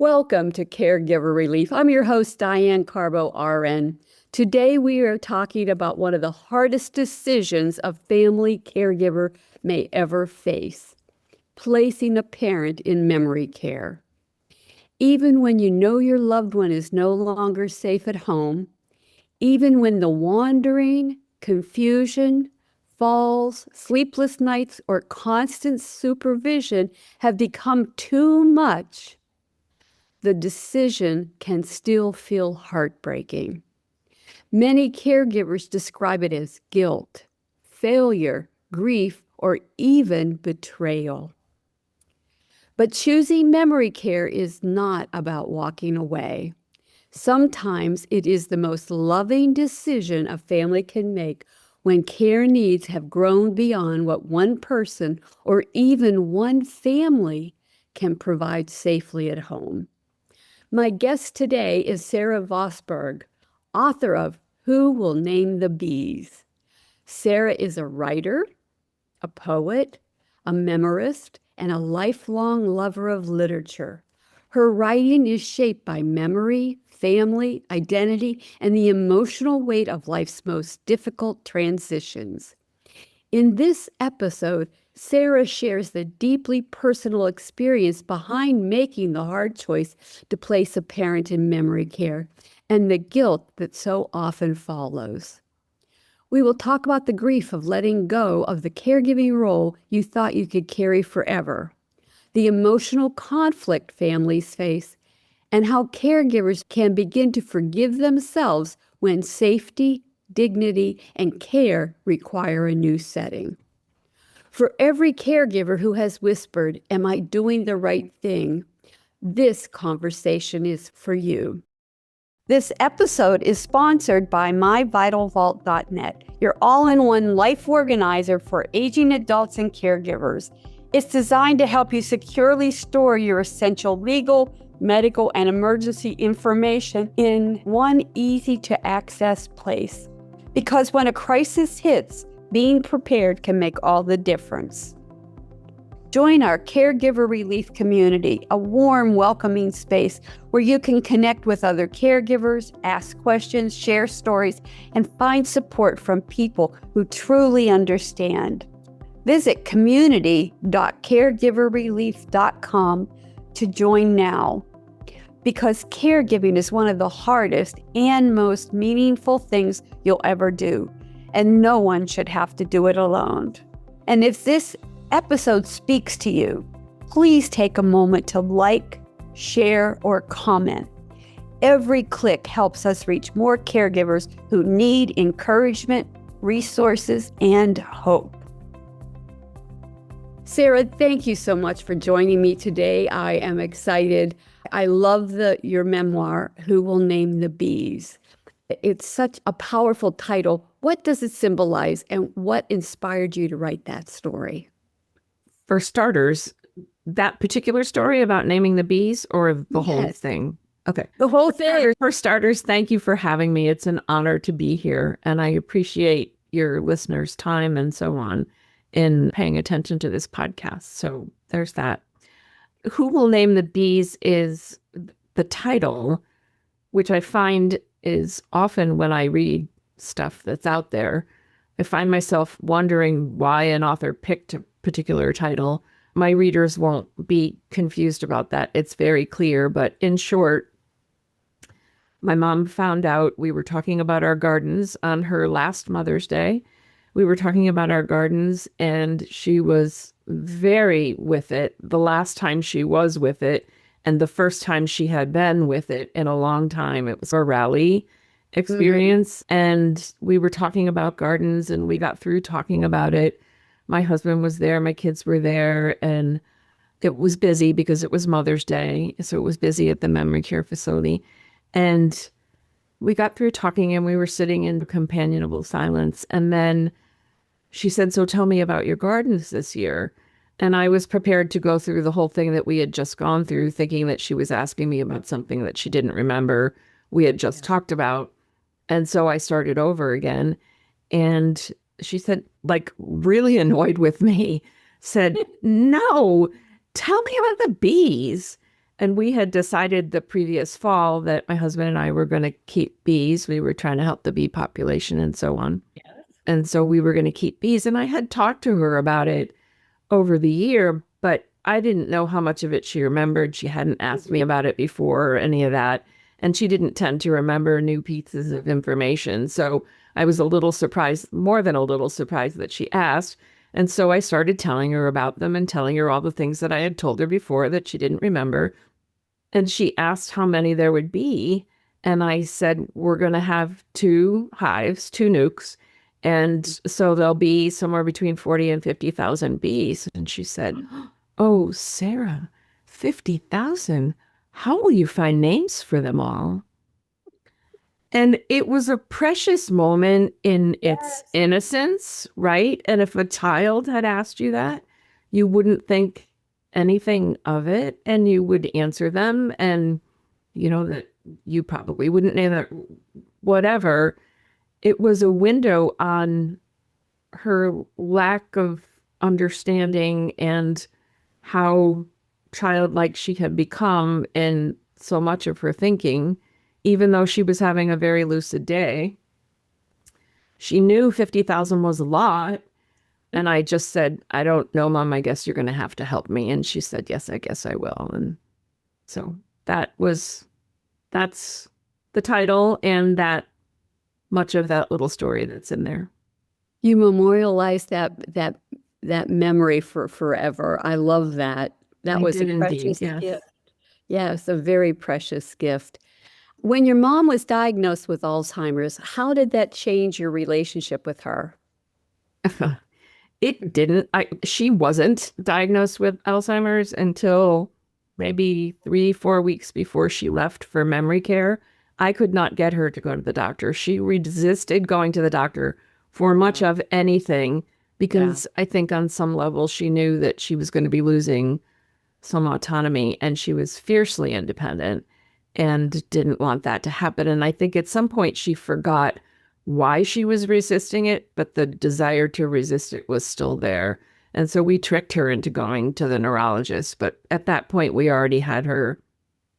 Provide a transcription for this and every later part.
Welcome to Caregiver Relief. I'm your host, Diane Carbo, RN. Today we are talking about one of the hardest decisions a family caregiver may ever face: placing a parent in memory care. Even when you know your loved one is no longer safe at home, even when the wandering, confusion, falls, sleepless nights, or constant supervision have become too much, the decision can still feel heartbreaking. Many caregivers describe it as guilt, failure, grief, or even betrayal. But choosing memory care is not about walking away. Sometimes it is the most loving decision a family can make when care needs have grown beyond what one person or even one family can provide safely at home. My guest today is Sarah Vosburgh, author of Who Will Name the Bees? Sarah is a writer, a poet, a memoirist, and a lifelong lover of literature. Her writing is shaped by memory, family, identity, and the emotional weight of life's most difficult transitions. In this episode, Sarah shares the deeply personal experience behind making the hard choice to place a parent in memory care and the guilt that so often follows. We will talk about the grief of letting go of the caregiving role you thought you could carry forever, the emotional conflict families face, and how caregivers can begin to forgive themselves when safety, dignity, and care require a new setting. For every caregiver who has whispered, "Am I doing the right thing?" this conversation is for you. This episode is sponsored by myvitalvault.net, your all-in-one life organizer for aging adults and caregivers. It's designed to help you securely store your essential legal, medical, and emergency information in one easy-to-access place. Because when a crisis hits, being prepared can make all the difference. Join our Caregiver Relief community, a warm, welcoming space where you can connect with other caregivers, ask questions, share stories, and find support from people who truly understand. Visit community.caregiverrelief.com to join now, because caregiving is one of the hardest and most meaningful things you'll ever do, and no one should have to do it alone. And if this episode speaks to you, please take a moment to like, share, or comment. Every click helps us reach more caregivers who need encouragement, resources, and hope. Sarah, thank you so much for joining me today. I am excited. I love your memoir, Who Will Name the Bees? It's such a powerful title. What does it symbolize, and what inspired you to write that story? For starters, that particular story about naming the bees, or the whole thing? Okay. The whole thing. For starters, thank you for having me. It's an honor to be here, and I appreciate your listeners' time and so on in paying attention to this podcast. So there's that. Who Will Name the Bees is the title, which I find is often when I read stuff that's out there, I find myself wondering why an author picked a particular title. My readers won't be confused about that. It's very clear. But in short, my mom found out we were talking about our gardens on her last Mother's Day. We were talking about our gardens, and she was very with it the last time she was with it, and the first time she had been with it in a long time. It was a rally experience, and we were talking about gardens, and we got through talking about it. My husband was there, my kids were there, and it was busy because it was Mother's Day, so it was busy at the memory care facility. And we got through talking, and we were sitting in companionable silence, and then she said, "So tell me about your gardens this year." And I was prepared to go through the whole thing that we had just gone through, thinking that she was asking me about something that she didn't remember we had just talked about. And so I started over again. And she said, like really annoyed with me, said, "No, tell me about the bees." And we had decided the previous fall that my husband and I were going to keep bees. We were trying to help the bee population and so on. Yes. And so we were going to keep bees. And I had talked to her about it over the year, but I didn't know how much of it she remembered. She hadn't asked me about it before or any of that. And she didn't tend to remember new pieces of information. So I was a little surprised, more than a little surprised that she asked. And so I started telling her about them and telling her all the things that I had told her before that she didn't remember. And she asked how many there would be. And I said, we're going to have 2 hives, 2 nukes. And so there'll be somewhere between 40 and 50,000 bees. And she said, oh, Sarah, 50,000? How will you find names for them all? And it was a precious moment in its innocence, right? And if a child had asked you that, you wouldn't think anything of it and you would answer them. And, you know, that you probably wouldn't name it, whatever. It was a window on her lack of understanding and how childlike she had become in so much of her thinking, even though she was having a very lucid day. She knew 50,000 was a lot. And I just said, I don't know, Mom, I guess you're going to have to help me. And she said, yes, I guess I will. And so that's the title and that much of that little story that's in there. You memorialized that memory for forever. I love that. That was a precious gift. Yes, a very precious gift. When your mom was diagnosed with Alzheimer's, how did that change your relationship with her? It didn't. She wasn't diagnosed with Alzheimer's until maybe 3-4 weeks before she left for memory care. I could not get her to go to the doctor. She resisted going to the doctor for much of anything because I think on some level she knew that she was going to be losing some autonomy and she was fiercely independent and didn't want that to happen. And I think at some point she forgot why she was resisting it, but the desire to resist it was still there. And so we tricked her into going to the neurologist. But at that point, we already had her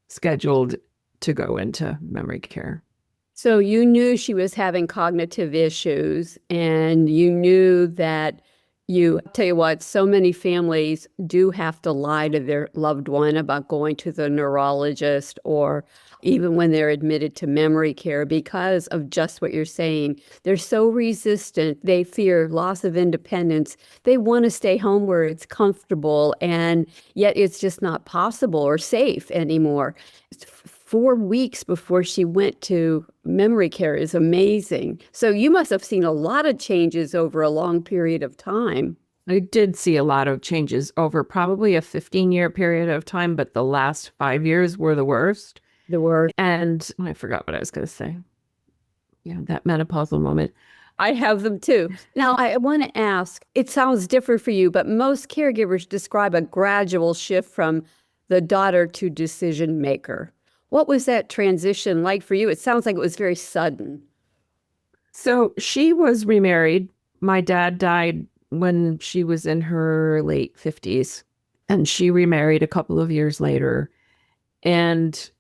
scheduled to go into memory care. So you knew she was having cognitive issues and you knew that tell you what, so many families do have to lie to their loved one about going to the neurologist or even when they're admitted to memory care because of just what you're saying. They're so resistant. They fear loss of independence. They want to stay home where it's comfortable, and yet it's just not possible or safe anymore. 4 weeks before she went to memory care is amazing. So you must have seen a lot of changes over a long period of time. I did see a lot of changes over probably a 15-year period of time, but the last 5 years were the worst. And I forgot what I was going to say. Yeah, that menopausal moment. I have them too. Now, I want to ask, it sounds different for you, but most caregivers describe a gradual shift from the daughter to decision maker. What was that transition like for you? It sounds like it was very sudden. So she was remarried. My dad died when she was in her late 50s, and she remarried a couple of years later. And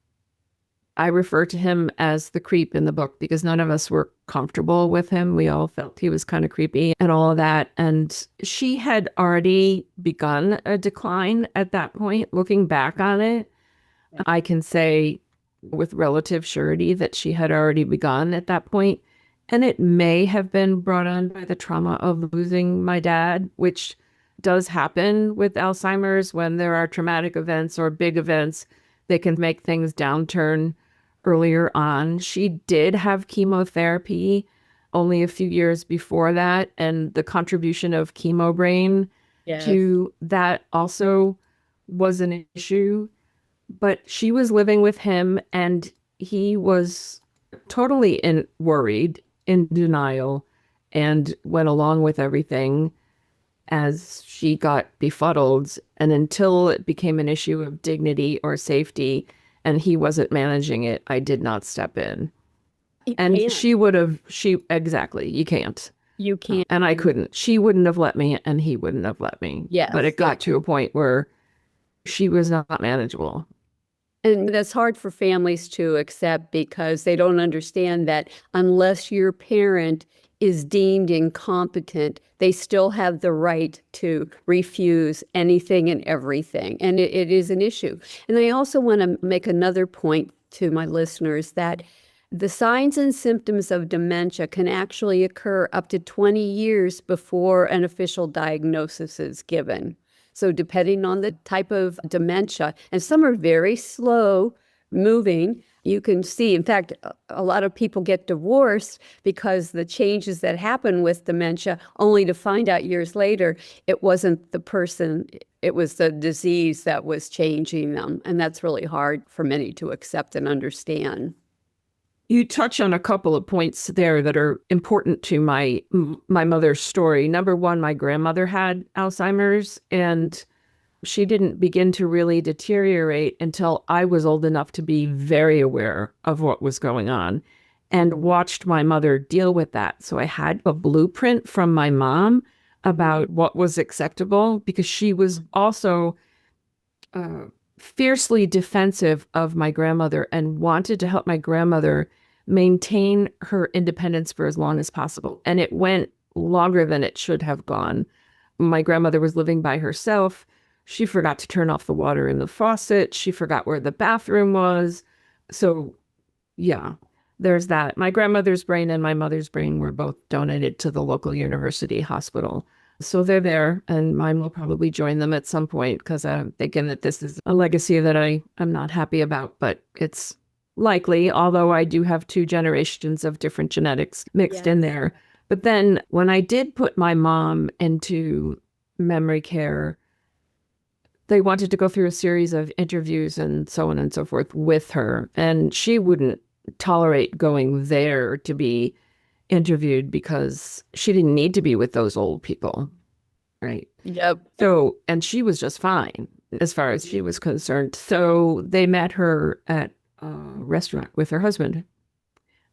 I refer to him as the creep in the book because none of us were comfortable with him. We all felt he was kind of creepy and all of that. And she had already begun a decline at that point. Looking back on it, I can say with relative surety that she had already begun at that point. And it may have been brought on by the trauma of losing my dad, which does happen with Alzheimer's when there are traumatic events or big events. They can make things downturn earlier on. She did have chemotherapy only a few years before that. And the contribution of chemo brain to that also was an issue. But she was living with him and he was totally worried, in denial, and went along with everything as she got befuddled. And until it became an issue of dignity or safety and he wasn't managing it, I did not step in. And exactly, you can't. You can't. And I couldn't. She wouldn't have let me and he wouldn't have let me. Yes. But it got to a point where she was not manageable. And that's hard for families to accept because they don't understand that unless your parent is deemed incompetent, they still have the right to refuse anything and everything. And it is an issue. And I also want to make another point to my listeners that the signs and symptoms of dementia can actually occur up to 20 years before an official diagnosis is given. So depending on the type of dementia, and some are very slow moving, you can see, in fact, a lot of people get divorced because the changes that happen with dementia, only to find out years later, it wasn't the person, it was the disease that was changing them. And that's really hard for many to accept and understand. You touch on a couple of points there that are important to my mother's story. Number one, my grandmother had Alzheimer's, and she didn't begin to really deteriorate until I was old enough to be very aware of what was going on and watched my mother deal with that. So I had a blueprint from my mom about what was acceptable, because she was also fiercely defensive of my grandmother and wanted to help my grandmother maintain her independence for as long as possible. And it went longer than it should have gone. My grandmother was living by herself. She forgot to turn off the water in the faucet. She forgot where the bathroom was. So, yeah, there's that. My grandmother's brain and my mother's brain were both donated to the local university hospital. So they're there, and mine will probably join them at some point, because I'm thinking that this is a legacy that I'm not happy about, but it's likely, although I do have 2 generations of different genetics mixed in there. But then when I did put my mom into memory care, they wanted to go through a series of interviews and so on and so forth with her, and she wouldn't tolerate going there to be interviewed because she didn't need to be with those old people, right? Yep. So, and she was just fine as far as she was concerned. So they met her at a restaurant with her husband.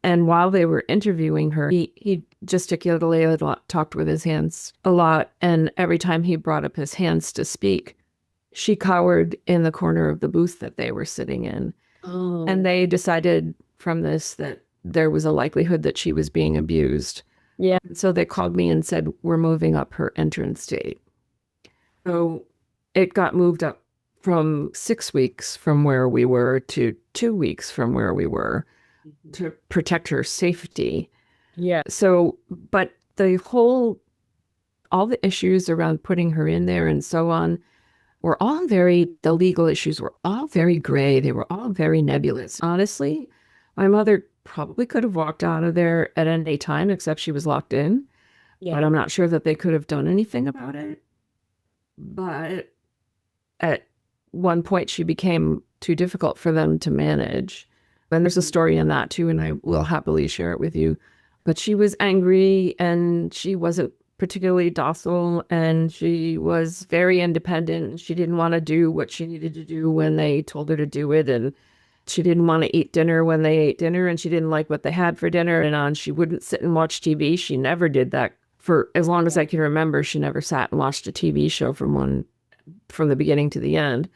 And while they were interviewing her, he gesticulated a lot, talked with his hands a lot. And every time he brought up his hands to speak, she cowered in the corner of the booth that they were sitting in. Oh. And they decided from this that there was a likelihood that she was being abused. Yeah. So they called me and said, we're moving up her entrance date. So it got moved up from 6 weeks from where we were to 2 weeks from where we were to protect her safety. Yeah. So, but all the issues around putting her in there and so on were all the legal issues were all very gray. They were all very nebulous. Honestly, my mother probably could have walked out of there at any time, except she was locked in. Yeah. But I'm not sure that they could have done anything about it. But at one point, she became too difficult for them to manage. And there's a story in that too, and I will happily share it with you. But she was angry, and she wasn't particularly docile, and she was very independent. She didn't want to do what she needed to do when they told her to do it, and she didn't want to eat dinner when they ate dinner, and she didn't like what they had for dinner. And she wouldn't sit and watch TV. She never did that. For as long as I can remember, she never sat and watched a TV show from the beginning to the end.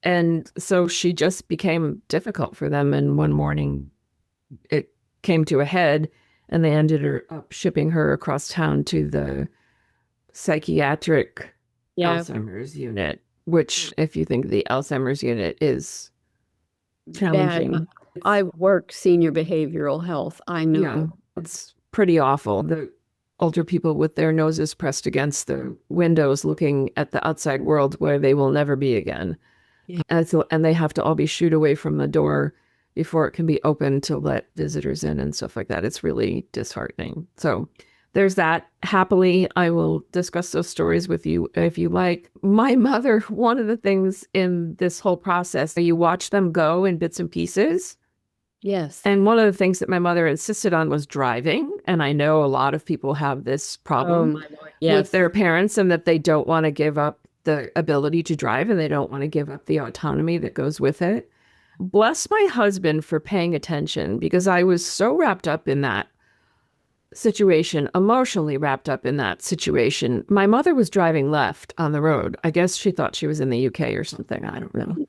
And so she just became difficult for them. And one morning it came to a head, and they ended up shipping her across town to the psychiatric Alzheimer's unit, which, if you think the Alzheimer's unit is challenging. Bad. I worked senior behavioral health. I know. Yeah, it's pretty awful. The older people with their noses pressed against the windows looking at the outside world where they will never be again. Yeah. And they have to all be shooed away from the door before it can be opened to let visitors in and stuff like that. It's really disheartening. So there's that. Happily, I will discuss those stories with you if you like. My mother, one of the things in this whole process, you watch them go in bits and pieces. Yes. And one of the things that my mother insisted on was driving. And I know a lot of people have this problem with their parents, and that they don't want to give up the ability to drive, and they don't want to give up the autonomy that goes with it. Bless my husband for paying attention, because I was so wrapped up in that situation, emotionally wrapped up in that situation. My mother was driving left on the road. I guess she thought she was in the UK or something. I don't know.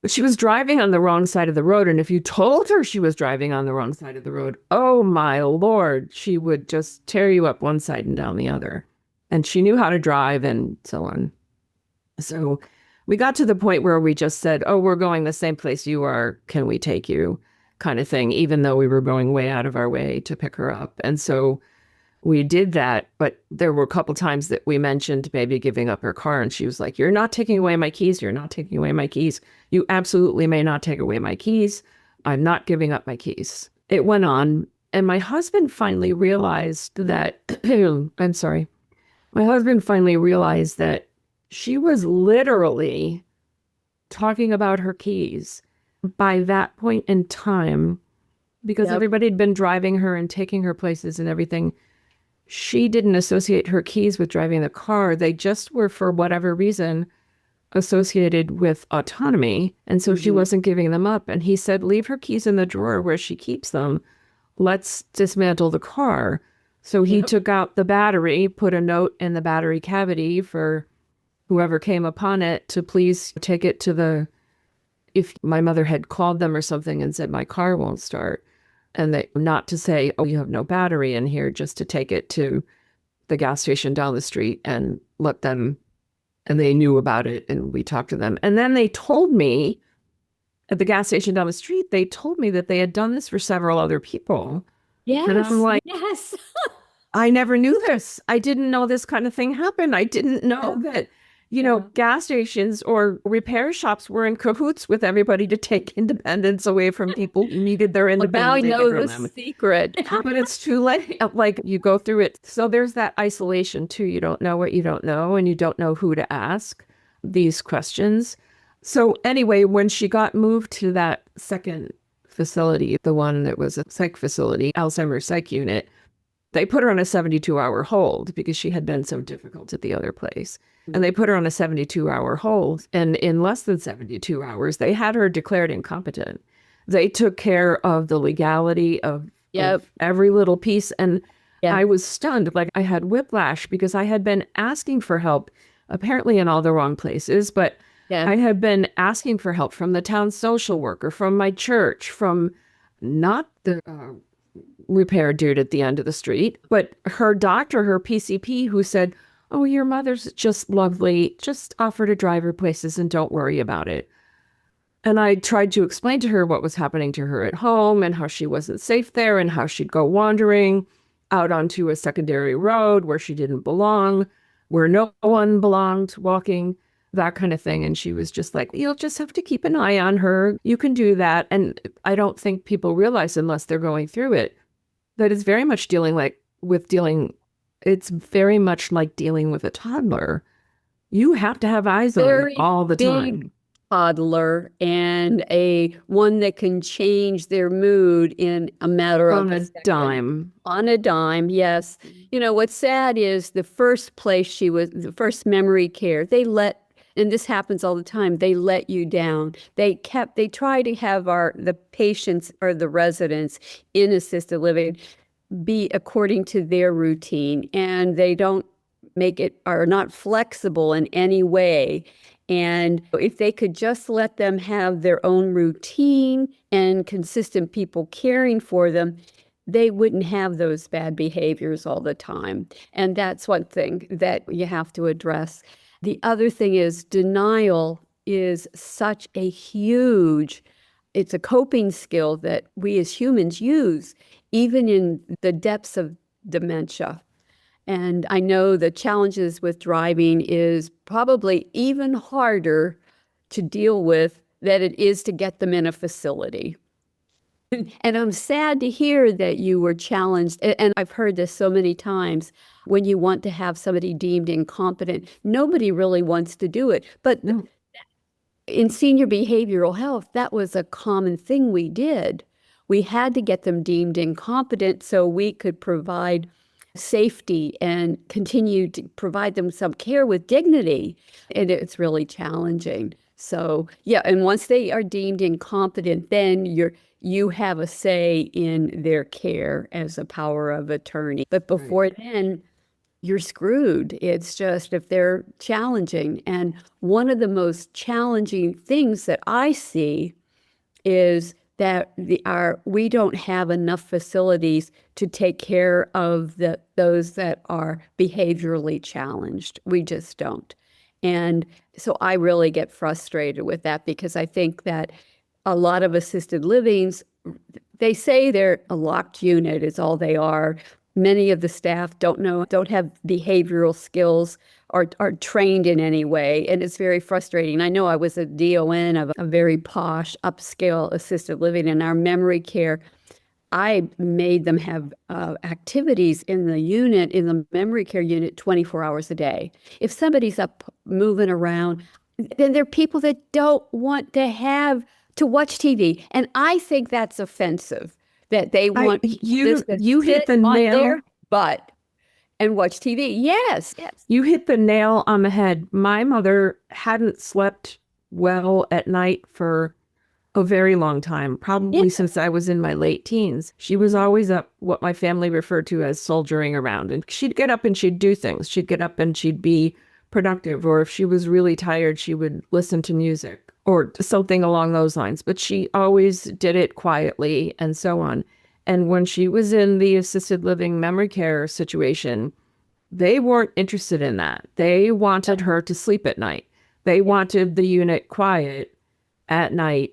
But she was driving on the wrong side of the road. And if you told her she was driving on the wrong side of the road, oh my Lord, she would just tear you up one side and down the other. And she knew how to drive and so on. So we got to the point where we just said, oh, we're going the same place you are. Can we take you? Kind of thing, even though we were going way out of our way to pick her up. And so we did that. But there were a couple times that we mentioned maybe giving up her car. And she was like, you're not taking away my keys. You're not taking away my keys. You absolutely may not take away my keys. I'm not giving up my keys. It went on. And my husband finally realized that, I'm sorry. My husband finally realized that she was literally talking about her keys by that point in time, because everybody had been driving her and taking her places and everything. She didn't associate her keys with driving the car. They just were, for whatever reason, associated with autonomy. And so she wasn't giving them up. And he said, leave her keys in the drawer where she keeps them. Let's dismantle the car. So he took out the battery, put a note in the battery cavity for whoever came upon it to please take it to the, if my mother had called them or something and said, my car won't start. And they, not to say, oh, you have no battery in here, just to take it to the gas station down the street and let them, and they knew about it and we talked to them. And then they told me at the gas station down the street, they told me that they had done this for several other people. Yes. And I'm like, yes. I never knew this. I didn't know this kind of thing happened. I didn't know that, gas stations or repair shops were in cahoots with everybody to take independence away from people who needed their independence. Now I know the secret. But it's too late. Like, you go through it. So there's that isolation too. You don't know what you don't know, and you don't know who to ask these questions. So anyway, when she got moved to that second facility, the one that was a psych facility, Alzheimer's psych unit, they put her on a 72-hour hold because she had been so difficult at the other place. And they put her on a 72-hour hold. And in less than 72 hours, they had her declared incompetent. They took care of the legality of every little piece. And I was stunned. Like, I had whiplash because I had been asking for help, apparently in all the wrong places. But I had been asking for help from the town social worker, from my church, from not the repair dude at the end of the street, but her doctor, her PCP, who said, oh, your mother's just lovely. Just offer to drive her places and don't worry about it. And I tried to explain to her what was happening to her at home and how she wasn't safe there and how she'd go wandering out onto a secondary road where she didn't belong, where no one belonged, walking, that kind of thing. And she was just like, you'll just have to keep an eye on her. You can do that. And I don't think people realize, unless they're going through it, that it's very much it's very much like dealing with a toddler. You have to have eyes on her all the time. Toddler, and one that can change their mood in a matter of a dime. On a dime, yes. What's sad is the first place the first memory care, and this happens all the time, they let you down. They try to have the patients or the residents in assisted living be according to their routine, and they don't are not flexible in any way. And if they could just let them have their own routine and consistent people caring for them, they wouldn't have those bad behaviors all the time. And that's one thing that you have to address. The other thing is denial is such a it's a coping skill that we as humans use, even in the depths of dementia. And I know the challenges with driving is probably even harder to deal with than it is to get them in a facility. And I'm sad to hear that you were challenged. And I've heard this so many times. When you want to have somebody deemed incompetent, nobody really wants to do it. But in senior behavioral health, that was a common thing we did. We had to get them deemed incompetent so we could provide safety and continue to provide them some care with dignity. And it's really challenging. So, and once they are deemed incompetent, then you have a say in their care as a power of attorney. But before then, you're screwed. It's just if they're challenging. And one of the most challenging things that I see is that we don't have enough facilities to take care of those that are behaviorally challenged. We just don't. And so I really get frustrated with that because I think that a lot of assisted livings, they say they're a locked unit is all they are. Many of the staff don't have behavioral skills or are trained in any way. And it's very frustrating. I know I was a DON of a very posh, upscale assisted living in our memory care. I made them have activities in the memory care unit, 24 hours a day. If somebody's up moving around, then there are people that don't want to watch TV. And I think that's offensive that they want you hit the nail their butt and watch TV. Yes. You hit the nail on the head. My mother hadn't slept well at night for a very long time, probably since I was in my late teens. She was always up, what my family referred to as soldiering around. And she'd get up and she'd do things. She'd get up and she'd be productive. Or if she was really tired, she would listen to music or something along those lines. But she always did it quietly and so on. And when she was in the assisted living memory care situation, they weren't interested in that. They wanted her to sleep at night. They wanted the unit quiet at night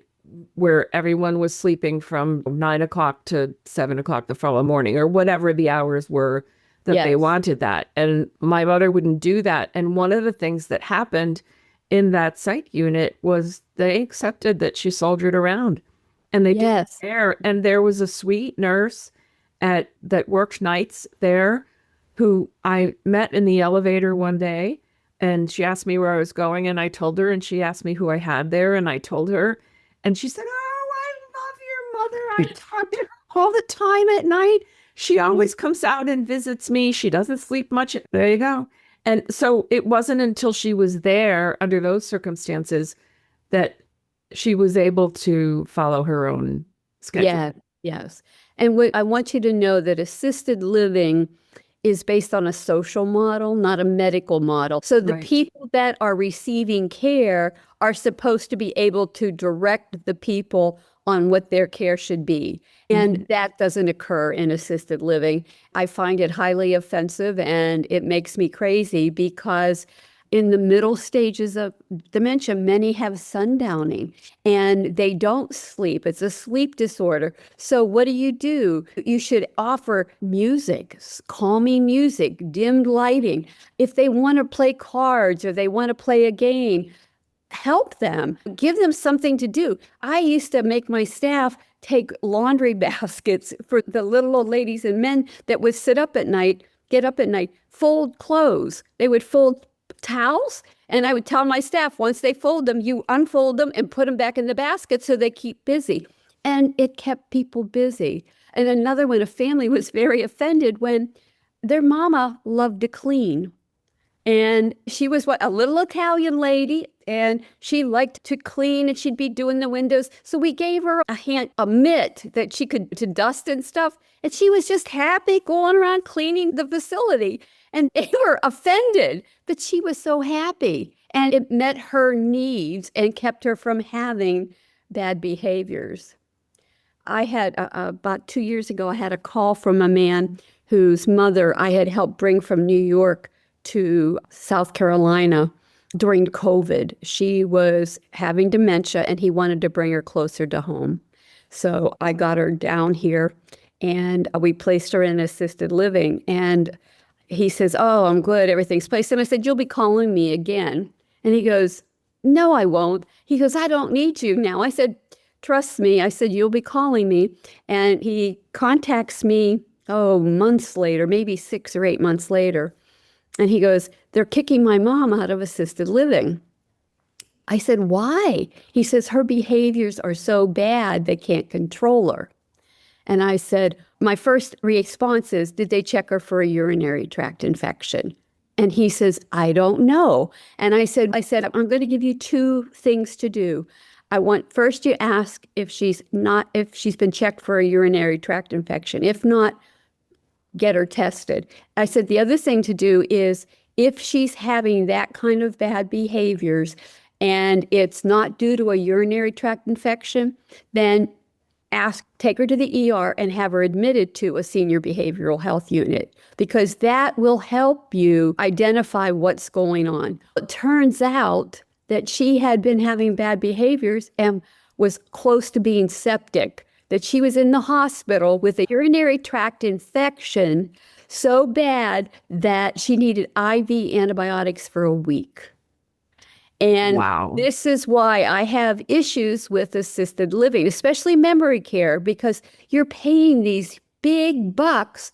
where everyone was sleeping from 9 o'clock to 7 o'clock the following morning or whatever the hours were that they wanted that. And my mother wouldn't do that. And one of the things that happened in that psych unit was they accepted that she soldiered around and they didn't care. And there was a sweet nurse that worked nights there who I met in the elevator one day, and she asked me where I was going and I told her, and she asked me who I had there and I told her. And she said, "Oh, I love your mother. I talk to her all the time at night. She always comes out and visits me. She doesn't sleep much." There you go. And so it wasn't until she was there under those circumstances that she was able to follow her own schedule. Yeah, yes. And I want you to know that assisted living is based on a social model, not a medical model. So the people that are receiving care are supposed to be able to direct the people on what their care should be. And that doesn't occur in assisted living. I find it highly offensive and it makes me crazy because in the middle stages of dementia, many have sundowning and they don't sleep. It's a sleep disorder. So what do? You should offer music, calming music, dimmed lighting. If they want to play cards or they want to play a game, help them. Give them something to do. I used to make my staff take laundry baskets for the little old ladies and men that would get up at night, fold clothes. They would fold towels, and I would tell my staff, once they fold them, you unfold them and put them back in the basket so they keep busy. And it kept people busy. And another one, a family was very offended when their mama loved to clean. And she was a little Italian lady, and she liked to clean, and she'd be doing the windows. So we gave her a mitt that she could to dust and stuff. And she was just happy going around cleaning the facility. And they were offended, but she was so happy. And it met her needs and kept her from having bad behaviors. I had, about 2 years ago, I had a call from a man whose mother I had helped bring from New York to South Carolina during COVID. She was having dementia, and he wanted to bring her closer to home. So I got her down here, and we placed her in assisted living. And he says, "Oh, I'm good. Everything's placed." And I said, "You'll be calling me again." And he goes, "No, I won't." He goes, "I don't need you now." I said, "Trust me." I said, "You'll be calling me." And he contacts me, months later, maybe 6 or 8 months later. And he goes, "They're kicking my mom out of assisted living." I said, "Why?" He says, "Her behaviors are so bad, they can't control her." And I said, my first response is, "Did they check her for a urinary tract infection?" And he says, "I don't know." And I said, "I'm going to give you 2 things to do. I want first you ask if she's been checked for a urinary tract infection. If not, get her tested. I said the other thing to do is if she's having that kind of bad behaviors and it's not due to a urinary tract infection, then take her to the ER and have her admitted to a senior behavioral health unit, because that will help you identify what's going on. It turns out that she had been having bad behaviors and was close to being septic, that she was in the hospital with a urinary tract infection so bad that she needed IV antibiotics for a week. And Wow. This is why I have issues with assisted living, especially memory care, because you're paying these big bucks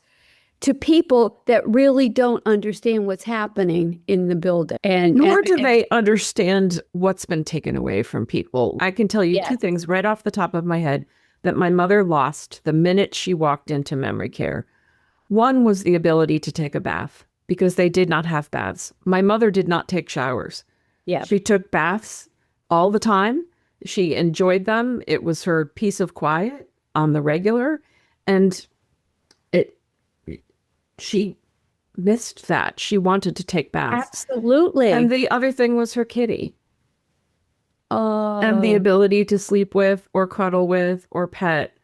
to people that really don't understand what's happening in the building. Nor do they understand what's been taken away from people. I can tell you Yes. two things right off the top of my head that my mother lost the minute she walked into memory care. One was the ability to take a bath, because they did not have baths. My mother did not take showers. Yeah. She took baths all the time. She enjoyed them. It was her peace of quiet on the regular. And she missed that. She wanted to take baths. Absolutely. And the other thing was her kitty. And the Oh, ability to sleep with or cuddle with or pet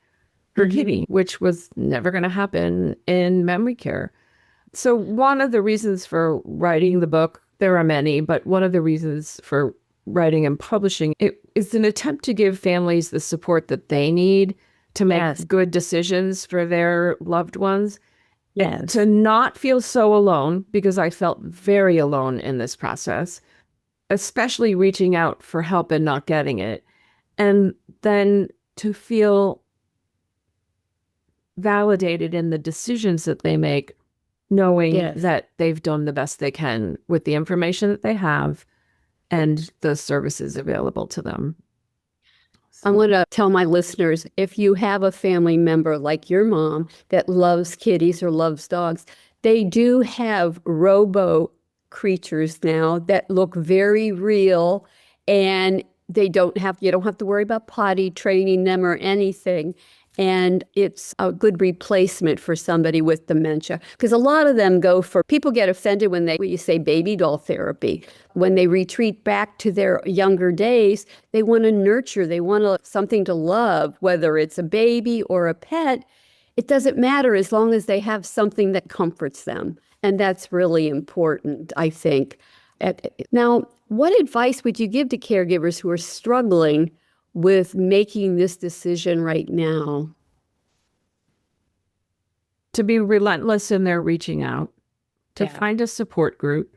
her kitty, which was never going to happen in memory care. So one of the reasons for writing the book, there are many, but one of the reasons for writing and publishing it is an attempt to give families the support that they need to make Yes. good decisions for their loved ones. yes. To not feel so alone, because I felt very alone in this process, especially reaching out for help and not getting it. And then to feel validated in the decisions that they make, knowing Yes. that they've done the best they can with the information that they have and the services available to them. I want to tell my listeners, if you have a family member like your mom that loves kitties or loves dogs, they do have robo creatures now that look very real, and you don't have to worry about potty training them or anything. And it's a good replacement for somebody with dementia, because a lot of them people get offended when you say baby doll therapy. When they retreat back to their younger days, they want to nurture, they want something to love, whether it's a baby or a pet. It doesn't matter as long as they have something that comforts them. And that's really important, I think. Now, what advice would you give to caregivers who are struggling with making this decision right now? To be relentless in their reaching out, to Yeah. find a support group.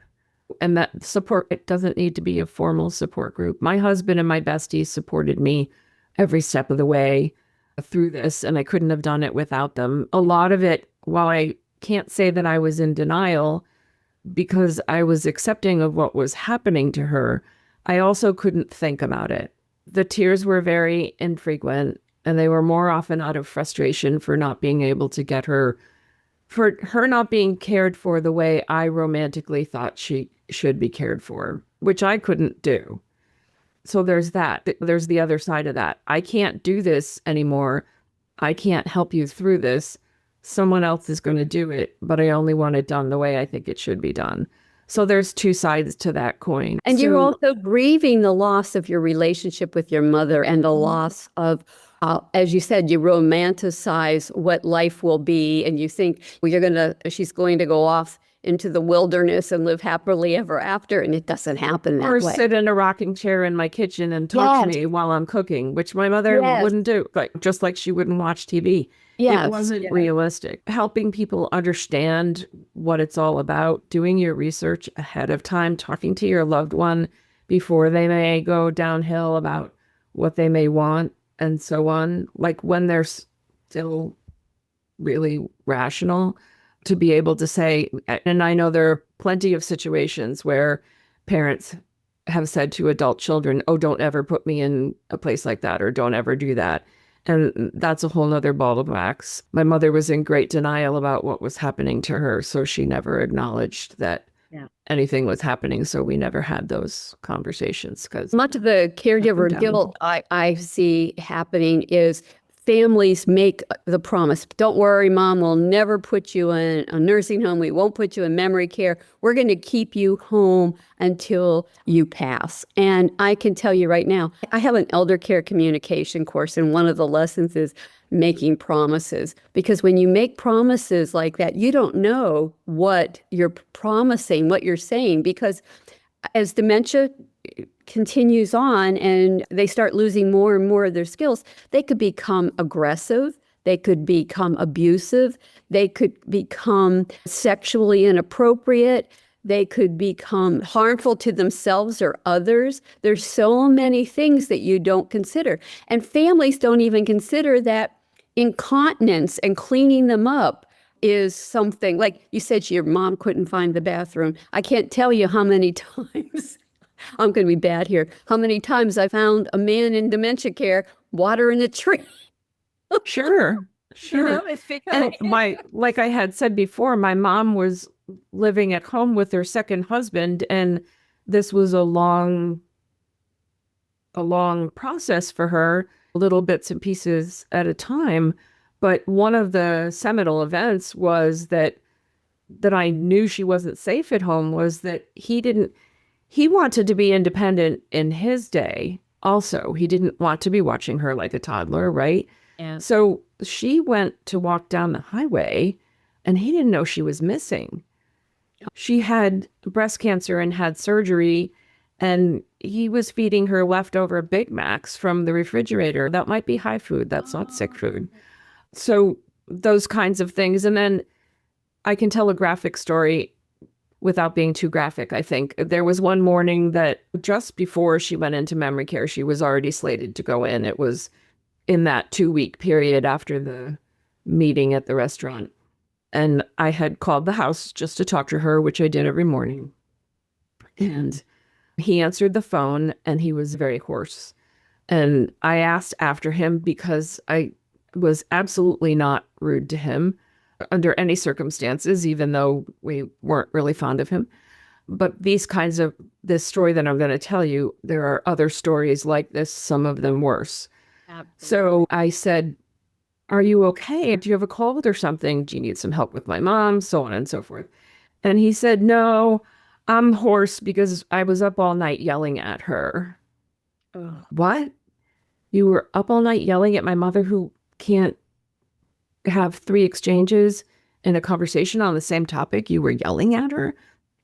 And that support, it doesn't need to be a formal support group. My husband and my besties supported me every step of the way through this, and I couldn't have done it without them. A lot of it, while I can't say that I was in denial because I was accepting of what was happening to her, I also couldn't think about it. The tears were very infrequent, and they were more often out of frustration for not being able to get her, for her not being cared for the way I romantically thought she should be cared for, which I couldn't do. So there's that. There's the other side of that. I can't do this anymore. I can't help you through this. Someone else is going to do it, but I only want it done the way I think it should be done. So there's two sides to that coin. And you're So- also grieving the loss of your relationship with your mother and the loss of, as you said, you romanticize what life will be, and you think, well, she's going to go off into the wilderness and live happily ever after, and it doesn't happen that or way. sit in a rocking chair in my kitchen and talk Yes. to me while I'm cooking, which my mother Yes. wouldn't do, just like she wouldn't watch TV. Yes. It wasn't realistic. Helping people understand what it's all about, doing your research ahead of time, talking to your loved one before they may go downhill about what they may want and so on. Like when they're still really rational, to be able to say, and I know there are plenty of situations where parents have said to adult children, oh, don't ever put me in a place like that, or don't ever do that. And that's a whole nother ball of wax. My mother was in great denial about what was happening to her, so she never acknowledged that anything was happening. So we never had those conversations. Because much of the caregiver down. guilt I see happening is families make the promise, don't worry, Mom, we'll never put you in a nursing home. We won't put you in memory care. We're going to keep you home until you pass. And I can tell you right now, I have an elder care communication course, and one of the lessons is making promises. Because when you make promises like that, you don't know what you're promising, what you're saying, because as dementia continues on and they start losing more and more of their skills, they could become aggressive, they could become abusive, they could become sexually inappropriate, they could become harmful to themselves or others. There's so many things that you don't consider. And families don't even consider that incontinence and cleaning them up is something, like you said, your mom couldn't find the bathroom. I can't tell you how many times, I'm going to be bad here, how many times I found a man in dementia care watering a tree. Sure. You know, And like I had said before, my mom was living at home with her second husband, and this was a long process for her, little bits and pieces at a time. But one of the seminal events was that I knew she wasn't safe at home was that he wanted to be independent in his day. Also, he didn't want to be watching her like a toddler, right? Yeah. So she went to walk down the highway and he didn't know she was missing. She had breast cancer and had surgery, and he was feeding her leftover Big Macs from the refrigerator. That might be high food. That's not sick food. So those kinds of things. And then I can tell a graphic story without being too graphic, I think. There was one morning that just before she went into memory care, she was already slated to go in. It was in that 2-week period after the meeting at the restaurant. And I had called the house just to talk to her, which I did every morning. And he answered the phone and he was very hoarse. And I asked after him because I was absolutely not rude to him under any circumstances, even though we weren't really fond of him. But this story that I'm going to tell you, there are other stories like this, some of them worse. Absolutely. So I said, "Are you okay? Do you have a cold or something? Do you need some help with my mom?" So on and so forth. And he said, "No, I'm hoarse because I was up all night yelling at her." Oh. What? You were up all night yelling at my mother who can't have 3 exchanges in a conversation on the same topic? You were yelling at her?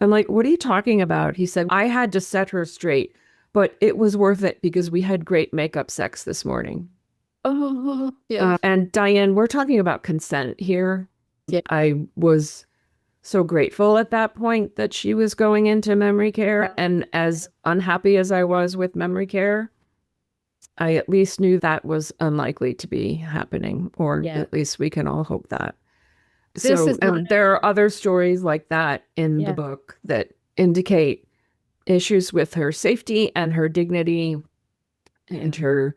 I'm like, "What are you talking about?" He said, "I had to set her straight, but it was worth it because we had great makeup sex this morning." Oh, yeah. And Diane, we're talking about consent here. Yeah. I was so grateful at that point that she was going into memory care. And as unhappy as I was with memory care, I at least knew that was unlikely to be happening, or at least we can all hope that. There are other stories like that in the book that indicate issues with her safety and her dignity and her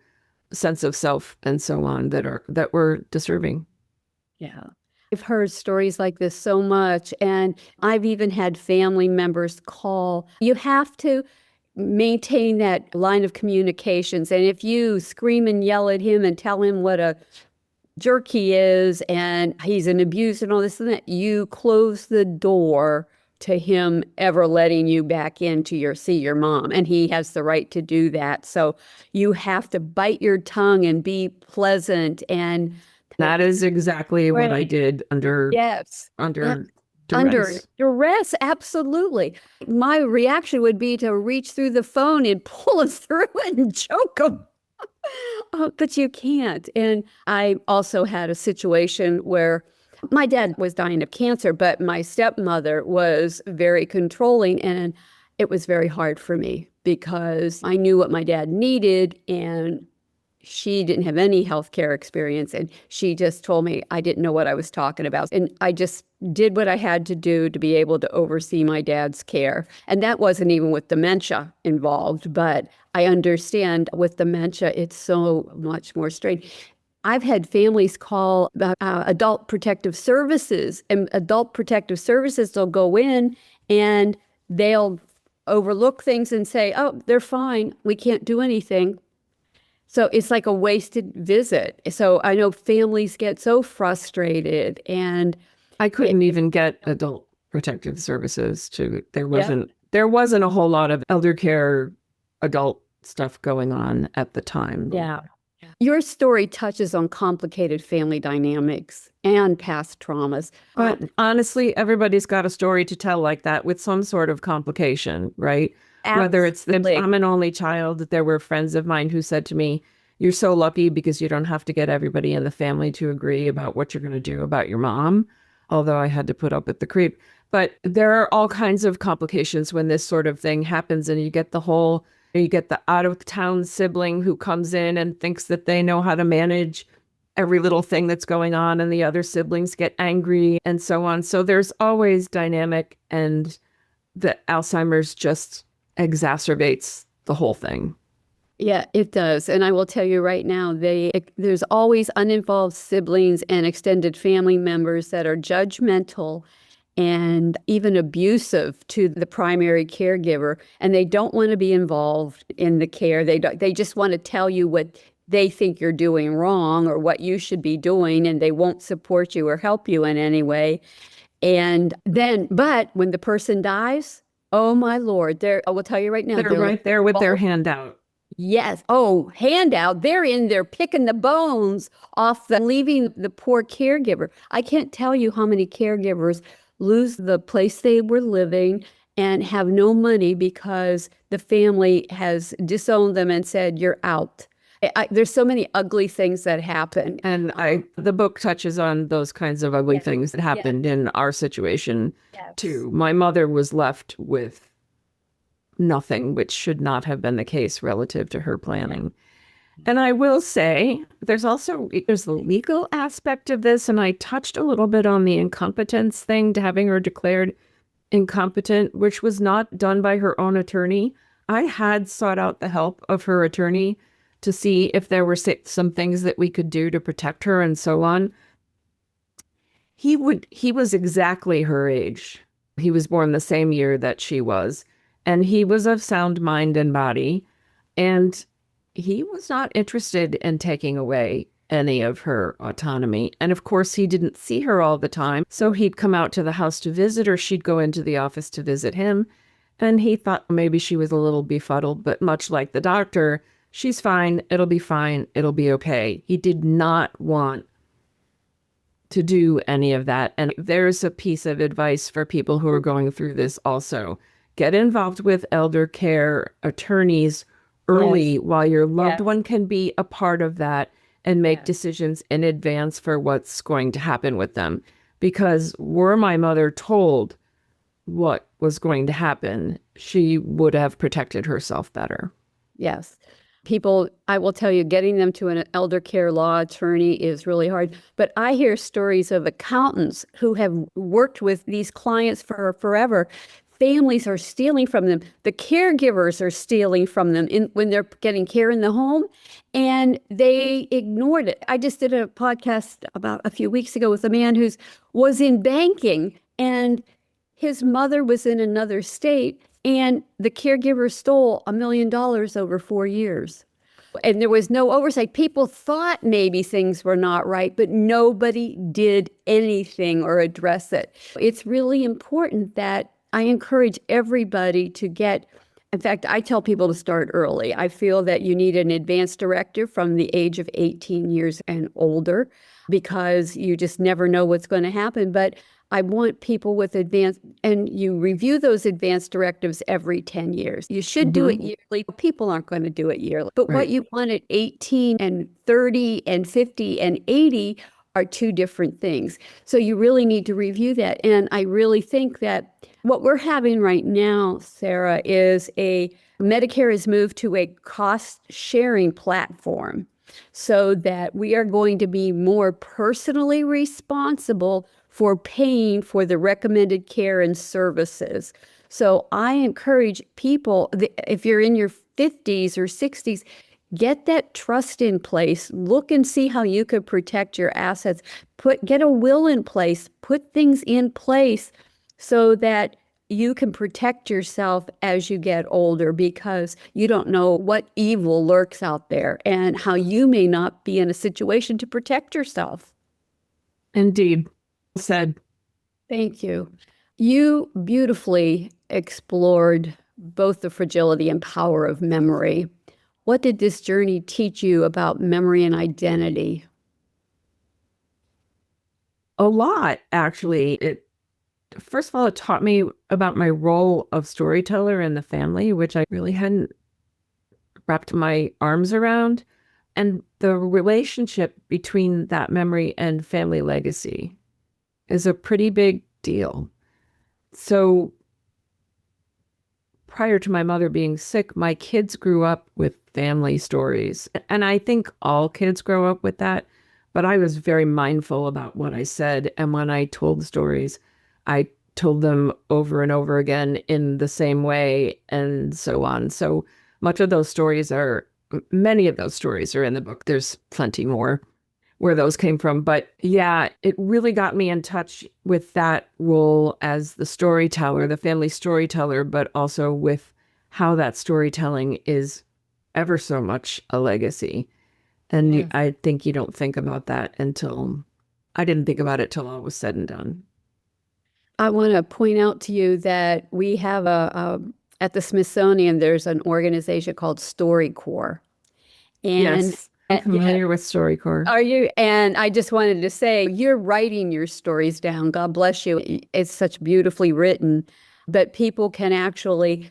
sense of self and so on that were disturbing. Yeah. I've heard stories like this so much, and I've even had family members call. You have to maintain that line of communications. And if you scream and yell at him and tell him what a jerk he is and he's an abuser and all this and that, you close the door to him ever letting you back in to see your mom. And he has the right to do that. So you have to bite your tongue and be pleasant. And that is exactly what I did under duress. Under duress, absolutely. My reaction would be to reach through the phone and pull him through it and choke him. But you can't. And I also had a situation where my dad was dying of cancer, but my stepmother was very controlling, and it was very hard for me because I knew what my dad needed, and she didn't have any healthcare experience, and she just told me I didn't know what I was talking about. And I just did what I had to do to be able to oversee my dad's care. And that wasn't even with dementia involved, but I understand with dementia, it's so much more strained. I've had families call about adult protective services, and adult protective services, they'll go in and they'll overlook things and say, "Oh, they're fine. We can't do anything." So it's like a wasted visit. So I know families get so frustrated, and I couldn't even get adult protective services to, yeah, there wasn't a whole lot of elder care adult stuff going on at the time. yeah. Your story touches on complicated family dynamics and past traumas. But honestly, everybody's got a story to tell like that with some sort of complication, right? Whether it's that Absolutely. I'm an only child, there were friends of mine who said to me, "You're so lucky because you don't have to get everybody in the family to agree about what you're going to do about your mom," although I had to put up with the creep. But there are all kinds of complications when this sort of thing happens, and you get the out of town sibling who comes in and thinks that they know how to manage every little thing that's going on, and the other siblings get angry and so on. So there's always dynamic, and the Alzheimer's just exacerbates the whole thing. Yeah, it does. And I will tell you right now, there's always uninvolved siblings and extended family members that are judgmental and even abusive to the primary caregiver, and they don't want to be involved in the care. They just want to tell you what they think you're doing wrong or what you should be doing, and they won't support you or help you in any way. And then, but when the person dies, oh my Lord, I will tell you right now, They're right there with their hand out. yes. Oh, handout. They're in there picking the bones off leaving the poor caregiver. I can't tell you how many caregivers lose the place they were living and have no money because the family has disowned them and said, "You're out." There's so many ugly things that happen. And the book touches on those kinds of ugly things that happened in our situation too. My mother was left with nothing, which should not have been the case relative to her planning. And I will say there's the legal aspect of this. And I touched a little bit on the incompetence thing, to having her declared incompetent, which was not done by her own attorney. I had sought out the help of her attorney to see if there were some things that we could do to protect her and so on. He was exactly her age. He was born the same year that she was. And he was of sound mind and body, and he was not interested in taking away any of her autonomy. And of course, he didn't see her all the time. So he'd come out to the house to visit, or she'd go into the office to visit him. And he thought maybe she was a little befuddled, but much like the doctor, she's fine. It'll be fine. It'll be okay. He did not want to do any of that. And there's a piece of advice for people who are going through this also. Get involved with elder care attorneys early while your loved one can be a part of that and make decisions in advance for what's going to happen with them. Because were my mother told what was going to happen, she would have protected herself better. Yes. People, I will tell you, getting them to an elder care law attorney is really hard. But I hear stories of accountants who have worked with these clients for forever. Families are stealing from them. The caregivers are stealing from them when they're getting care in the home, and they ignored it. I just did a podcast about a few weeks ago with a man who was in banking, and his mother was in another state, and the caregiver stole $1 million over 4 years. And there was no oversight. People thought maybe things were not right, but nobody did anything or address it. It's really important that I encourage everybody to in fact, I tell people to start early. I feel that you need an advance directive from the age of 18 years and older, because you just never know what's going to happen. But I want people with and you review those advance directives every 10 years. You should do it yearly. People aren't going to do it yearly. But what you want at 18 and 30 and 50 and 80 are two different things. So you really need to review that. And I really think that what we're having right now, Sarah, is Medicare has moved to a cost-sharing platform, so that we are going to be more personally responsible for paying for the recommended care and services. So I encourage people, if you're in your 50s or 60s, get that trust in place. Look and see how you could protect your assets. Get a will in place. Put things in place so that you can protect yourself as you get older because you don't know what evil lurks out there and how you may not be in a situation to protect yourself. Indeed. Said. Thank you. You beautifully explored both the fragility and power of memory. What did this journey teach you about memory and identity? A lot, actually. First of all, it taught me about my role of storyteller in the family, which I really hadn't wrapped my arms around, and the relationship between that memory and family legacy is a pretty big deal. So prior to my mother being sick, my kids grew up with family stories. And I think all kids grow up with that. But I was very mindful about what I said. And when I told the stories, I told them over and over again in the same way and so on. So many of those stories are in the book. There's plenty more where those came from. But yeah, it really got me in touch with that role as the storyteller, the family storyteller, but also with how that storytelling is ever so much a legacy. And I think you don't think about that I didn't think about it till all was said and done. I want to point out to you that we have at the Smithsonian, there's an organization called StoryCorps. And yes, I'm familiar with StoryCorps. Are you? And I just wanted to say, you're writing your stories down. God bless you. It's such beautifully written, but people can actually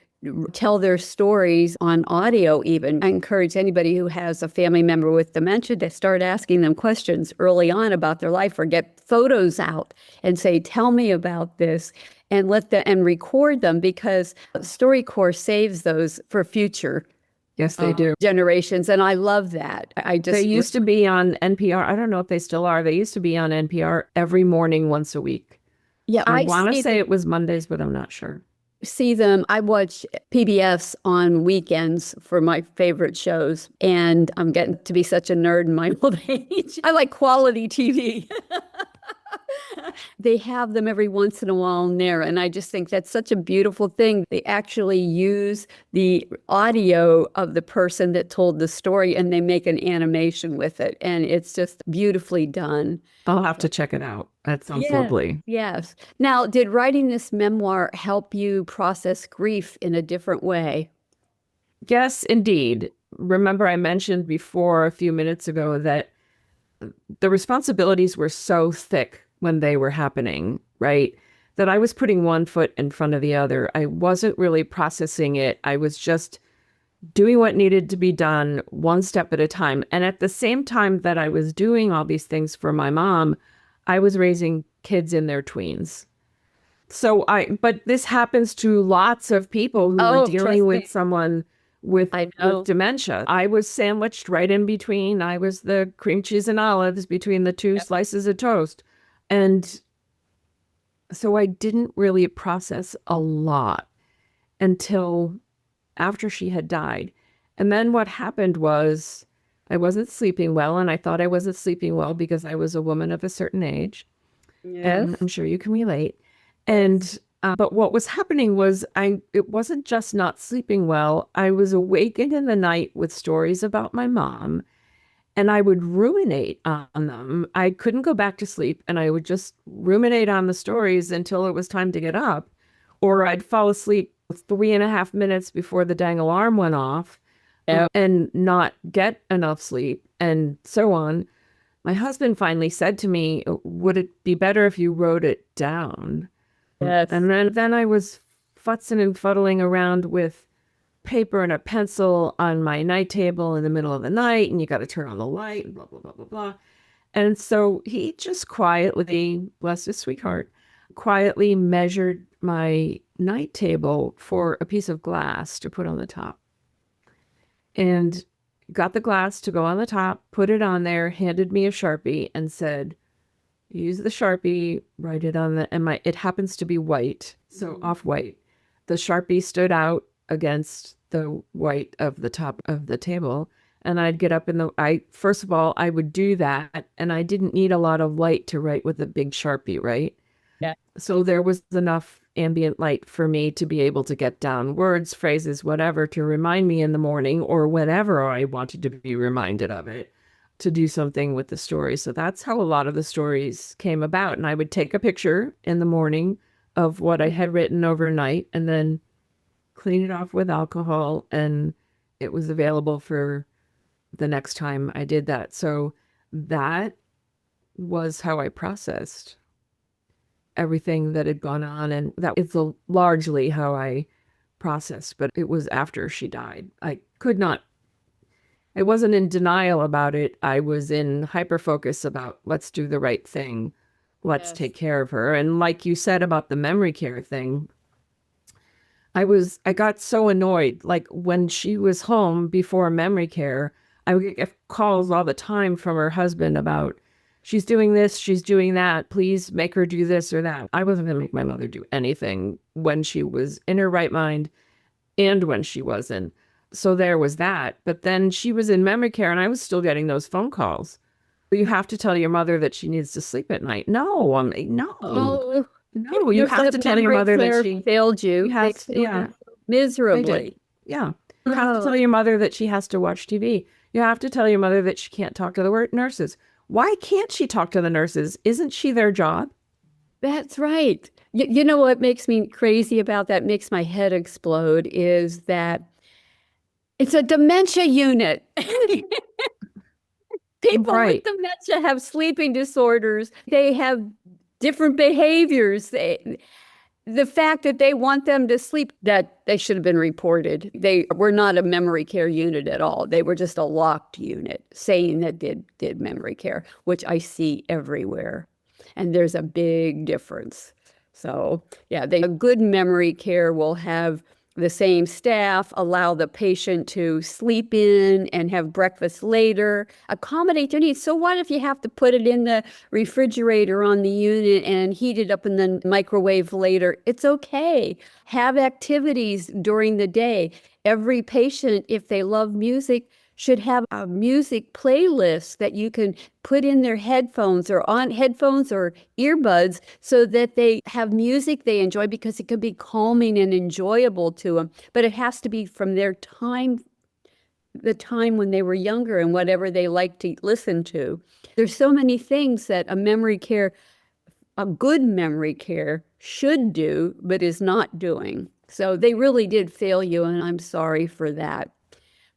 tell their stories on audio even. I encourage anybody who has a family member with dementia to start asking them questions early on about their life, or get photos out and say, tell me about this, and and record them, because StoryCorps saves those for future. Yes, they do. Generations. And I love that. They used to be on NPR. I don't know if they still are. They used to be on NPR every morning, once a week. Yeah, I want to say it was Mondays, but I'm not sure. See them. I watch PBS on weekends for my favorite shows, and I'm getting to be such a nerd in my old age. I like quality TV. They have them every once in a while in there, and I just think that's such a beautiful thing. They actually use the audio of the person that told the story, and they make an animation with it, and it's just beautifully done. I'll have to check it out. That sounds lovely. Yes. Now, did writing this memoir help you process grief in a different way? Yes, indeed. Remember, I mentioned before a few minutes ago that the responsibilities were so thick when they were happening, right? That I was putting one foot in front of the other. I wasn't really processing it. I was just doing what needed to be done one step at a time. And at the same time that I was doing all these things for my mom, I was raising kids in their tweens. But this happens to lots of people who are dealing with someone with dementia. I was sandwiched right in between. I was the cream cheese and olives between the two slices of toast. And so I didn't really process a lot until after she had died. And then what happened was I wasn't sleeping well, and I thought I wasn't sleeping well because I was a woman of a certain age. Yes. And I'm sure you can relate. And but what was happening was it wasn't just not sleeping well. I was awakened in the night with stories about my mom, and I would ruminate on them. I couldn't go back to sleep, and I would just ruminate on the stories until it was time to get up, or I'd fall asleep 3.5 minutes before the dang alarm went off and not get enough sleep, and so on. My husband finally said to me, would it be better if you wrote it down? Yes. And then I was futzing and fuddling around with paper and a pencil on my night table in the middle of the night, and you got to turn on the light and blah, blah, blah, blah, blah. And so he just quietly, bless his sweetheart, quietly measured my night table for a piece of glass to put on the top. And got the glass to go on the top, put it on there, handed me a Sharpie and said, use the Sharpie, write it on it happens to be white, so off-white. The Sharpie stood out against the white of the top of the table. And I'd get up first of all, I would do that. And I didn't need a lot of light to write with a big Sharpie, right? Yeah. So there was enough ambient light for me to be able to get down words, phrases, whatever, to remind me in the morning or whenever I wanted to be reminded of it, to do something with the story. So that's how a lot of the stories came about. And I would take a picture in the morning of what I had written overnight and then clean it off with alcohol, and it was available for the next time I did that. So that was how I processed everything that had gone on. And that is largely how I processed, but it was after she died. I wasn't in denial about it. I was in hyper focus about let's do the right thing. Let's take care of her. And like you said about the memory care thing, I got so annoyed. Like when she was home before memory care, I would get calls all the time from her husband about, she's doing this, she's doing that. Please make her do this or that. I wasn't going to make my mother do anything when she was in her right mind and when she wasn't. So there was that. But then she was in memory care and I was still getting those phone calls. You have to tell your mother that she needs to sleep at night. No, no. Oh, No, you have to tell your mother that she failed you. yeah, Miserably. yeah. You have to tell your mother that she has to watch TV. You have to tell your mother that she can't talk to the nurses. Why can't she talk to the nurses? Isn't she their job? That's right. You know what makes me crazy about that, makes my head explode, is that it's a dementia unit. People with dementia have sleeping disorders. They have different behaviors. The fact that they want them to sleep, that they should have been reported. They were not a memory care unit at all. They were just a locked unit saying that did memory care, which I see everywhere. And there's a big difference. So yeah, a good memory care will have the same staff, allow the patient to sleep in and have breakfast later, accommodate their needs. So what if you have to put it in the refrigerator on the unit and heat it up in the microwave later? It's okay. Have activities during the day. Every patient, if they love music, should have a music playlist that you can put in their headphones or on headphones or earbuds so that they have music they enjoy, because it can be calming and enjoyable to them. But it has to be from their time, the time when they were younger and whatever they like to listen to. There's so many things that a good memory care should do, but is not doing. So they really did fail you, and I'm sorry for that.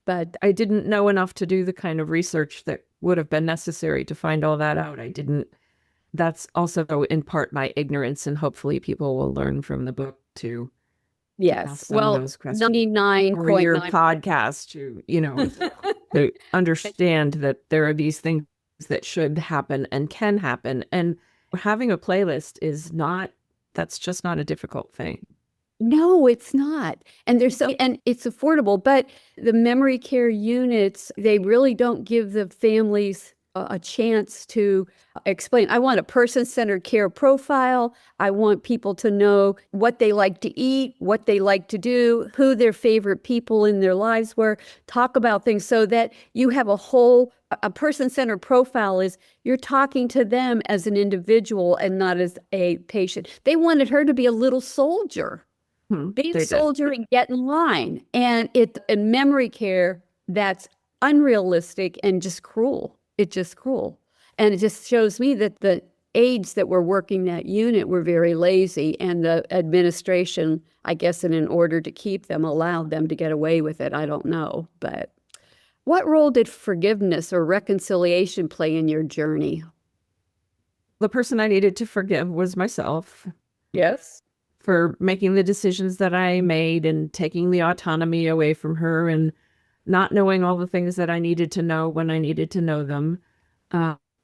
But I didn't know enough to do the kind of research that would have been necessary to find all that out. That's also in part my ignorance, and hopefully people will learn from the book to yes. Well, 99.9 or your podcast to understand that there are these things that should happen and can happen. And having a playlist that's just not a difficult thing. No, it's not. And and it's affordable, but the memory care units, they really don't give the families a chance to explain. I want a person-centered care profile. I want people to know what they like to eat, what they like to do, who their favorite people in their lives were, talk about things so that you have a person-centered profile is you're talking to them as an individual and not as a patient. They wanted her to be a little soldier. Be a soldier and get in line. And in memory care, that's unrealistic and just cruel. It's just cruel. And it just shows me that the aides that were working that unit were very lazy, and the administration, I guess, in order to keep them, allowed them to get away with it. I don't know. But what role did forgiveness or reconciliation play in your journey? The person I needed to forgive was myself. Yes. For making the decisions that I made and taking the autonomy away from her and not knowing all the things that I needed to know when I needed to know them.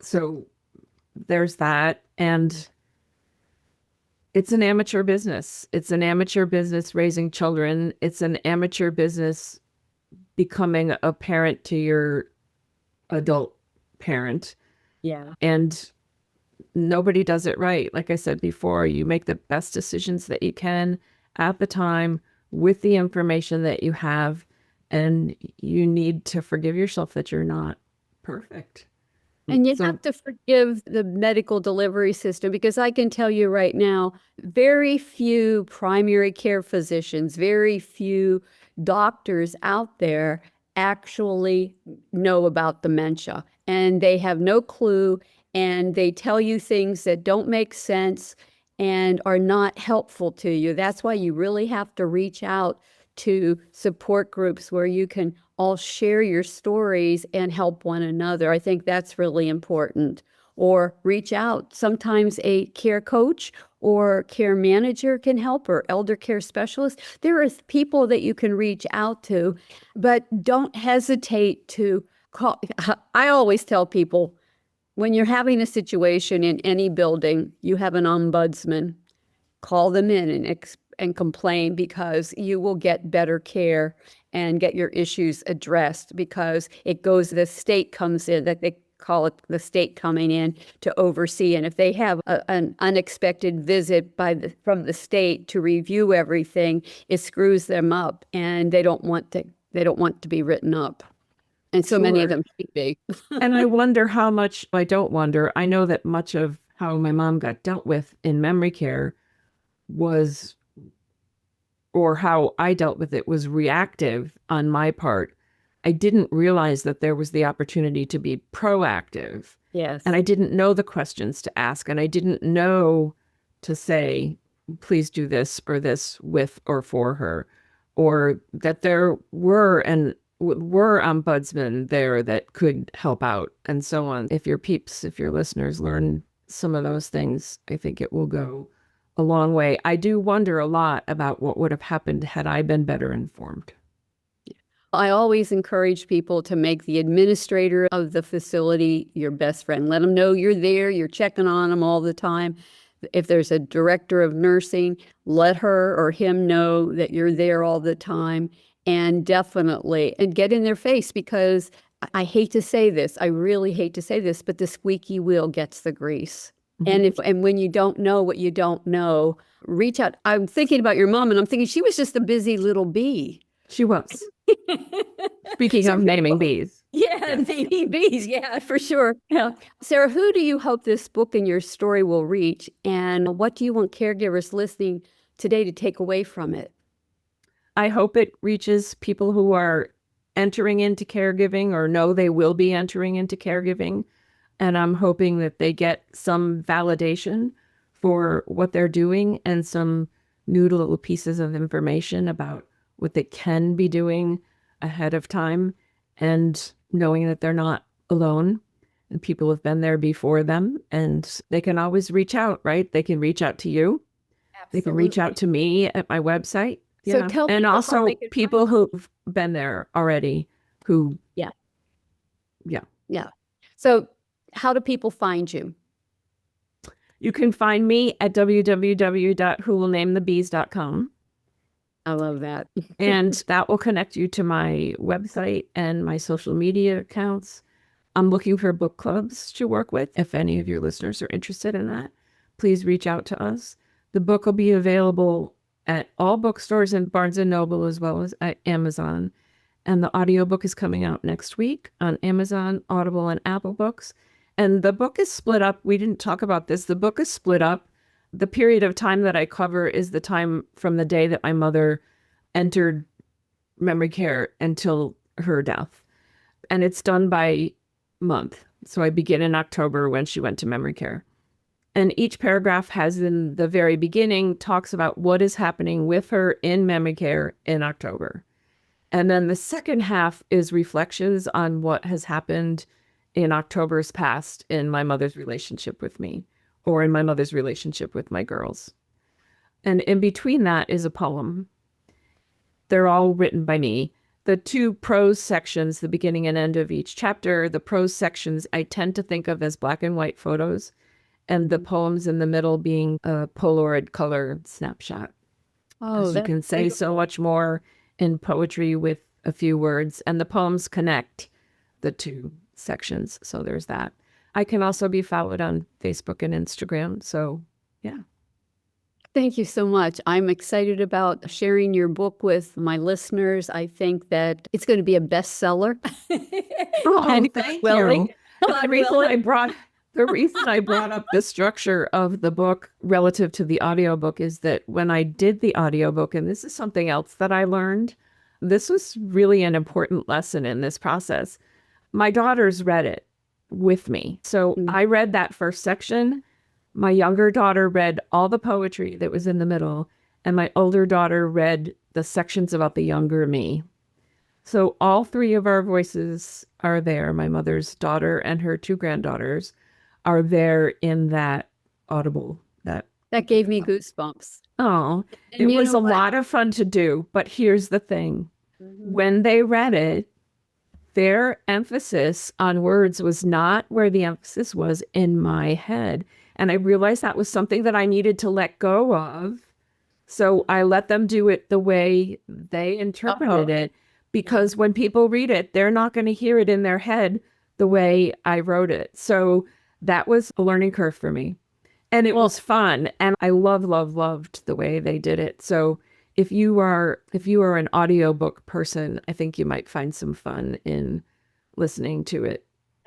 So there's that. And it's an amateur business. It's an amateur business raising children. It's an amateur business becoming a parent to your adult parent. Yeah. And nobody does it right. Like I said before, you make the best decisions that you can at the time with the information that you have, and you need to forgive yourself that you're not perfect. And you So have to forgive the medical delivery system, because I can tell you right now, very few primary care physicians, very few doctors out there actually know about dementia, and they have no clue, and they tell you things that don't make sense and are not helpful to you. That's why you really have to reach out to support groups where you can all share your stories and help one another. I think that's really important. Or reach out. Sometimes a care coach or care manager can help, or elder care specialist. There are people that you can reach out to, but don't hesitate to call. I always tell people, when you're having a situation in any building, you have an ombudsman. Call them in and complain, because you will get better care and get your issues addressed, because the state comes in, that they call it the state coming in to oversee. And if they have an unexpected visit from the state to review everything, it screws them up, and they don't want to be written up. And so many of them should be. And I wonder how much, I don't wonder, I know that much of how my mom got dealt with in memory care was, or how I dealt with it, was reactive on my part. I didn't realize that there was the opportunity to be proactive. Yes. And I didn't know the questions to ask. And I didn't know to say, please do this or this with or for her. Or that there were ombudsmen there that could help out, and so on. If your listeners learn some of those things, I think it will go a long way. I do wonder a lot about what would have happened had I been better informed. I always encourage people to make the administrator of the facility your best friend. Let them know you're there, you're checking on them all the time. If there's a director of nursing, let her or him know that you're there all the time. And definitely, and get in their face, because I hate to say this, I really hate to say this, but the squeaky wheel gets the grease. Mm-hmm. And when you don't know what you don't know, reach out. I'm thinking about your mom, and I'm thinking she was just a busy little bee. She was. Speaking of naming bees. Yeah, naming bees. Yeah, for sure. Yeah. Sarah, who do you hope this book and your story will reach? And what do you want caregivers listening today to take away from it? I hope it reaches people who are entering into caregiving or know they will be entering into caregiving. And I'm hoping that they get some validation for what they're doing and some new little pieces of information about what they can be doing ahead of time, and knowing that they're not alone and people have been there before them, and they can always reach out, right? They can reach out to you. Absolutely. They can reach out to me at my website. So tell and also people who've been there already who. Yeah. So how do people find you? You can find me at www.whowillnamethebees.com. I love that. And that will connect you to my website and my social media accounts. I'm looking for book clubs to work with. If any of your listeners are interested in that, please reach out to us. The book will be available at all bookstores and Barnes & Noble, as well as at Amazon. And the audiobook is coming out next week on Amazon, Audible, and Apple Books. And the book is split up. We didn't talk about this. The book is split up. The period of time that I cover is the time from the day that my mother entered memory care until her death. And it's done by month. So I begin in October when she went to memory care. And each paragraph has, in the very beginning, talks about what is happening with her in memory care in October. And then the second half is reflections on what has happened in October's past in my mother's relationship with me, or in my mother's relationship with my girls. And in between that is a poem. They're all written by me. The two prose sections, the beginning and end of each chapter, the prose sections I tend to think of as black and white photos, and the poems in the middle being a Polaroid color snapshot. Oh, you can say so much more in poetry with a few words, and the poems connect the two sections. So there's that. I can also be followed on Facebook and Instagram. So, yeah. Thank you so much. I'm excited about sharing your book with my listeners. I think that it's going to be a bestseller. Oh, thank you. The reason I brought up the structure of the book relative to the audiobook is that when I did the audiobook, and this is something else that I learned, this was really an important lesson in this process. My daughters read it with me. So I read that first section. My younger daughter read all the poetry that was in the middle, and my older daughter read the sections about the younger me. So all three of our voices are there. My mother's daughter and her two granddaughters are there in that audible. That gave me goosebumps. Oh, it was a lot of fun to do. But here's the thing. When they read it, their emphasis on words was not where the emphasis was in my head. And I realized that was something that I needed to let go of. So I let them do it the way they interpreted it, because when people read it, they're not going to hear it in their head the way I wrote it. So that was a learning curve for me. And it was fun. And I loved the way they did it. So if you are an audiobook person, I think you might find some fun in listening to it.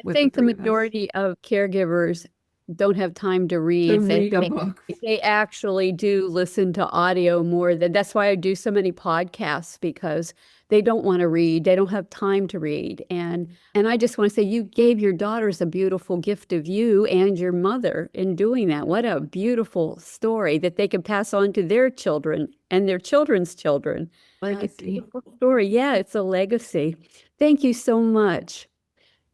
I think the majority of caregivers don't have time to read. A book. They actually do listen to audio more than. That's why I do so many podcasts, because they don't want to read. They don't have time to read. And I just want to say, you gave your daughters a beautiful gift of you and your mother in doing that. What a beautiful story that they can pass on to their children and their children's children. Legacy. Story. Yeah, it's a legacy. Thank you so much.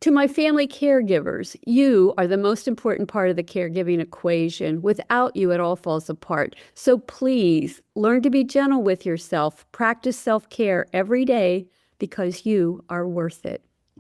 To my family caregivers, you are the most important part of the caregiving equation. Without you, it all falls apart. So please learn to be gentle with yourself. Practice self-care every day, because you are worth it.